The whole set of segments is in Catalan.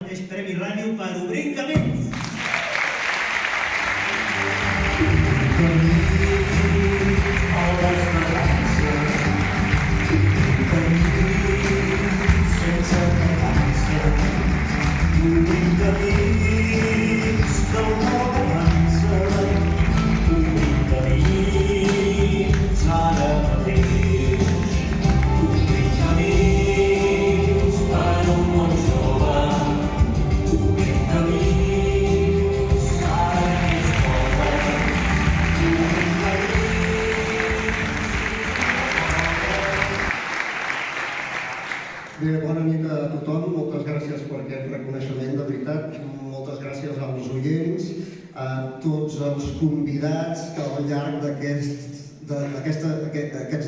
mateix Premi Ràdio per Obrir Camins. Bé, bona nit a tothom, moltes gràcies per aquest reconeixement, de veritat, moltes gràcies als oients, a tots els convidats que al llarg d'aquests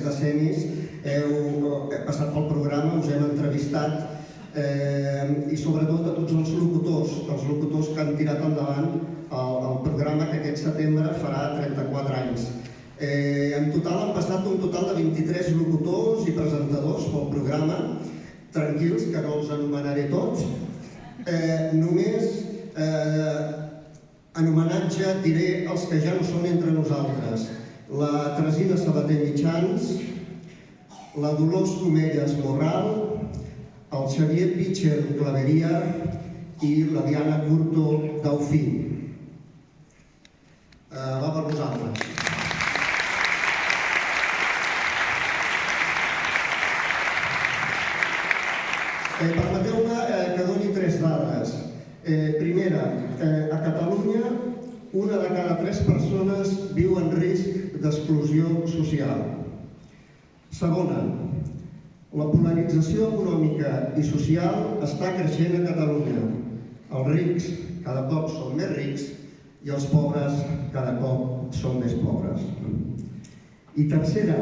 decennis heu passat pel programa, us hem entrevistat i sobretot a tots els locutors que han tirat endavant el programa que aquest setembre farà 34 anys. En total han passat un total de 23 locutors i presentadors pel programa. Tranquils, que no els anomenaré tots. Només en homenatge diré els que ja no són entre nosaltres. La Teresina Sabater Mitjans, la Dolors Comelles Morral, el Xavier Pitcher Claveria i la Diana Curto Daufí. Va per vosaltres. Permeteu-me que doni 3 dades. Primera, a Catalunya, una de cada 3 persones viu en risc d'exclusió social. Segona, la polarització econòmica i social està creixent a Catalunya. Els rics cada cop són més rics i els pobres cada cop són més pobres. I tercera,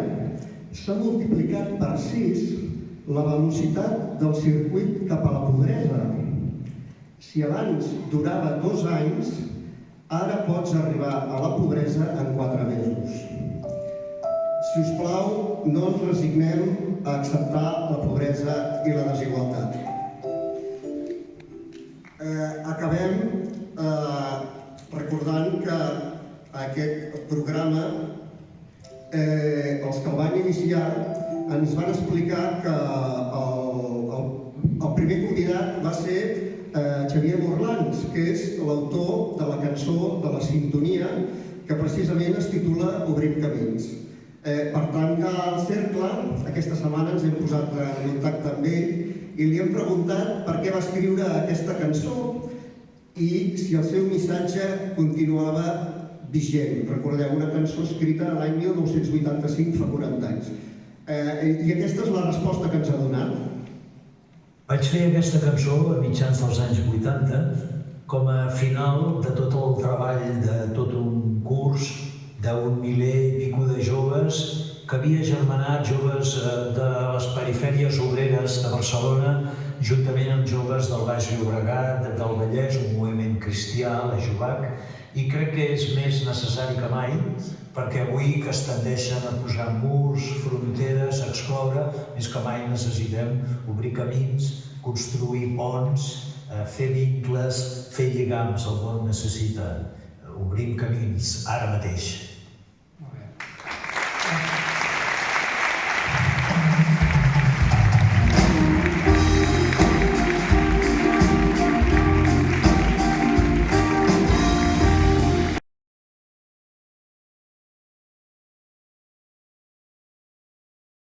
s'ha multiplicat per 6 la velocitat del circuit cap a la pobresa. Si abans durava 2 anys, ara pots arribar a la pobresa en 4 mesos. Si us plau, no ens resignem a acceptar la pobresa i la desigualtat. Acabem recordant que aquest programa, els que el van iniciar, ens van explicar que el primer convidat va ser Xavier Morlans, que és l'autor de la cançó de la sintonia, que precisament es titula Obrim Camins. Per tancar el cercle, aquesta setmana ens hem posat en contacte amb ell i li hem preguntat per què va escriure aquesta cançó i si el seu missatge continuava vigent. Recordeu, una cançó escrita l'any 1985, fa 40 anys. I aquesta és la resposta que ens ha donat. Vaig fer aquesta cançó a mitjans dels anys 80 com a final de tot el treball de tot un curs d'un miler i pico de joves que havia germanat joves de les perifèries obreres de Barcelona juntament amb joves del Baix Llobregat, del Vallès, un moviment cristià, la Jubac, i crec que és més necessari que mai perquè avui que es tendeixen a posar murs, fronteres, a excloure, més que mai necessitem obrir camins, construir ponts, fer vincles, fer lligams. El món necessita. Obrim camins ara mateix.